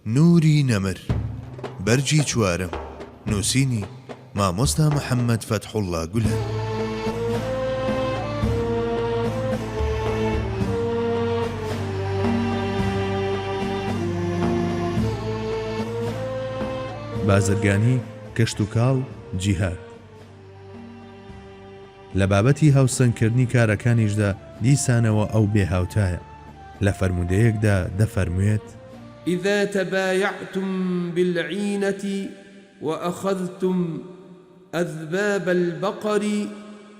نوری نەمر بەرجی چوارم نووسینی مامۆستا محەممەد فەتحوڵڵا گولە. بازرگانی کەشت و کاڵ جیهاد لە بابەتی هاوسەنگکردنی کارەکانیشدا دیسانەوە ئەو بێهاوتایە. لە فەرمودەیەکدا دەفەرموێت: إذا تبايعتم بالعينة وأخذتم أذباب البقر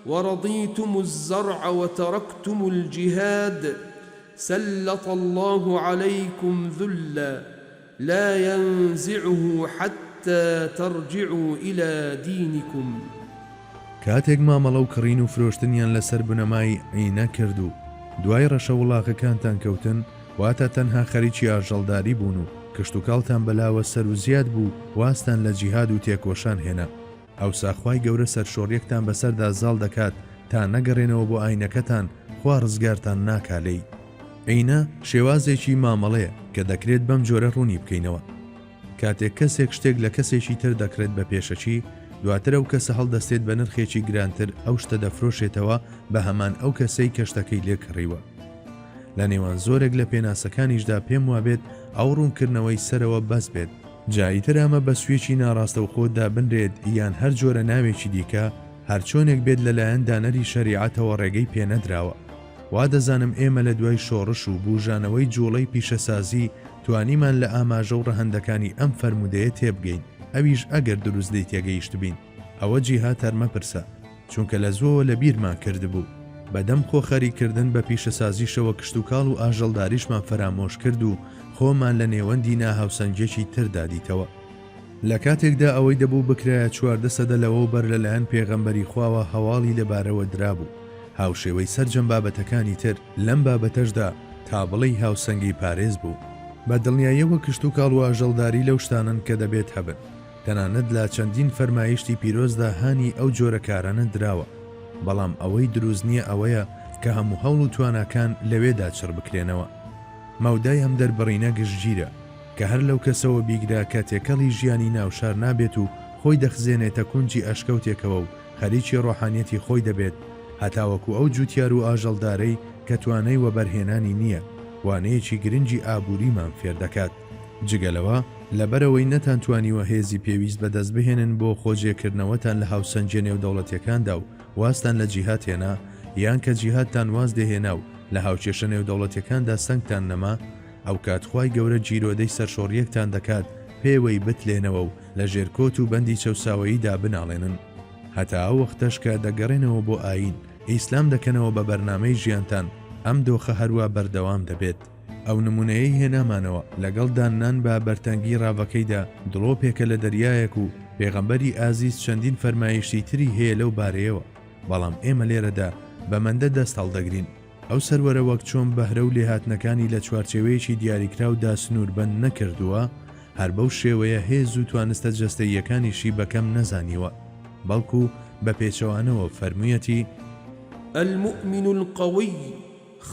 ورضيتم الزرع وتركتم الجهاد سلط الله عليكم ذلا لا ينزعه حتى ترجعوا إلى دينكم. کاتێک مامەڵە و کڕین و فرۆشتنیان لەسەر بنەمای عینە کرد و دوای ڕەشە وڵاغەکانتان کەوتن واتە تەنها خەریکی ئاژەڵداری بوون و کشت و کاڵتان بەلاوە سەر و زیاد بوو واستان لە جیهاد و تێکۆشان هێنا. ئەوسا خوای گەورە سەرشۆڕیەکتان بەسەردا زاڵ دەکات تا نەگەڕێنەوە بۆ ئاینەکەتان، خوا ڕزگارتان ناکالەی. عینە شێوازێکی مامەڵەیە کە دەکرێت بەم جۆرە ڕوونی بکەینەوە. کاتێک کەسێک شتێک لە کەسێکی تر دەکرێت بە پێشەچی، دواتر ئەو کەسە هەڵدەستێت بە نرخێکی گرانتر ئەو شتە دەفرۆشێتەوە بە هەمان ئەو کەسەی کەشتەکەی لێکڕیوە. لە نێوان زۆرێک لە پێناسەکانیشدا پێم وابێت ئەو ڕوونکردنەوەی سەرەوە بەس بێت، جاییتر ئەمە بە سوێکی ناڕاستە و خۆتدا بنرێت یان هەر جۆرە ناوێکی دیکە هەرچۆنێک بێت لەلایەن دانەری شەریعەتەوە ڕێگەی پێنەدراوە. وا دەزانم ئێمە لە دوای شۆڕش و بوژانەوەی جوڵەی پیشەسازی توانیمان لە ئاماژە و ڕەهەندەکانی ئەم فەرمودەیە تێبگەین، ئەویش ئەگەر دروست دەی تێگەیشت بین. ئەوە جیهاد هەرمەپرسە، چونکە لە زۆوە لە بیرمان کردبوو. بەدەم خۆخەریکردن بە پیشەسازیشەوە کشت و کاڵ و ئاژەڵداریشمان فەرامۆش کرد و خۆمان لە نێوەندی ناهاوسەنگێکی تردا دیتەوە. لە کاتێکدا ئەوەی دەبوو بکرایە 14 سەدە لەوە بەر لەلایەن پێغەمبەری خواوە هەواڵی لەبارەوە درابوو. هاوشێوەی سەرجەم بابەتەکانی تر لەم بابەتەشدا تا بڵی هاوسەنگی پارێز بوو. بە دڵنیاییەوە کشت و کاڵ و ئاژەڵداری لەو شتانن کە دەبێت هەبن. تەنانەت لە چەندین فەرمایشتی پیرۆزدا هانی ئەو جۆرە کارانە دراوە، بەڵام ئەوەی دروست نییە ئەوەیە کە هەموو هەوڵ و تواناکان لەوێدا چڕ بکرێنەوە. مەودای ئەم دەربڕینە گشتگیرە کە هەر لەو کەسەوە بیگرا کە تێکەڵی ژیانی ناوشار نابێت و خۆی دەخزێنێتە کونجی ئەشکەوتێکەوە و خەریکی ڕۆحانیەتی خۆی دەبێت، هەتاوەکو ئەو جوتیار و ئاژەڵدارەی کە توانای وەبەرهێنانی نییە، وانەیەکی گرنگی ئابووریمان فێر دەکات. جگەلەوە لەبەرەوەی نەتانتوانیوە هێزی پێویست بەدەست بهێنن بۆ خۆجێکردنەوەتان لە هاوسەنجە نێودەوڵەتیەکاندا و واستان لە جیهاد هێنا، یان کە جیهادتان واز دەهێنا و لە هاوچێشە نێودەوڵەتیەکاندا سەنگتان نەما، ئەو کاتخوای گەورە جیرۆدەی سەرشۆڕیەکتان دەکات پێوەی بتلێنەوە و لە ژێرکۆت و بەندی چەوساوەییدا بناڵێنن. هەتا ئەو وەختەش کە دەگەڕێنەوە بۆ ئاین، ئیسلام دەکەنەوە بە بەرنامەی ژیانتان، ئەم دۆخە هەروە بەردەوام دەبێت. ئەو نمونەیەی هێنامانەوە لەگەڵ دانان بە بەرتەنگی ڕاوەکەیدا دڵۆپێکە لە دەریایەک و پێغەمبەری ئازیز چەندین فەرمایشتی تری هەیە لەو بارەیەوە، بەڵام ئێمە لێرەدا بەمەندە دەست هەڵدەگرین. ئەو سەروەرە وەک چۆن بەهرە و لێهاتنەکانی لە چوارچێوەیەکی دیاریکراودا سنووربەند نەکردووە، هەر بەو شێوەیە هێز و توانستە جەستەییەکانیشی بەکەم نەزانیوە، بەڵکو بە پێچەوانەوە فەرموویەتی: المؤمن القوي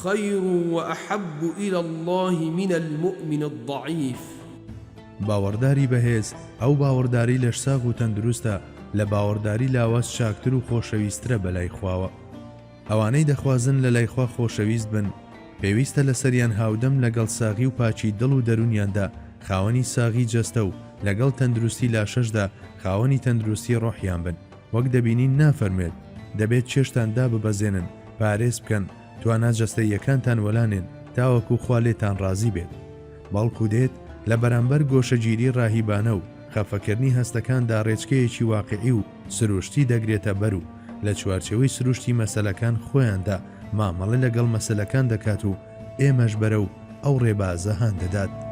خير وأحب إلى الله من المؤمن الضعيف. باوەڕداری بەهێز ئەو باوەڕداری لەش ساغ و تەندروستە لە باوەڕداری لاوەز چاکتر و خۆشەویسترە بەلای خواوە. ئەوانەی دەخوازن لە لای خوا خۆشەویست بن، پێویستە لە سەریان هاودەم لەگەڵ ساغی و پاچی دڵ و دەرونیاندا خاوەنی ساغی جەستە و لەگەڵ تەندروستی لاشەشدا خاوەنی تەندروستی ڕۆحیان بن. وەک دەبینین نافەرمێت دەبێت چێشتاندا ببەزێنن، پارێز بکەن، توانا جەستەییەکانتان وەلانێن تاوەکو خوا لێتان ڕازی بێت، بەڵکو دێت لە بەرامبەر گۆشەگیری ڕاهیبانە و خەفەکردنی هەستەکاندا ڕێچکەیەکی واقعی و سروشتی دەگرێتە بەر و لە چوارچەوەی سروشتی مەسەلەکان خۆیاندا مامەڵە لەگەڵ مەسەلەکان دەکات و ئێمەش بەرە و ئەو ڕێبازە هەان دەدات.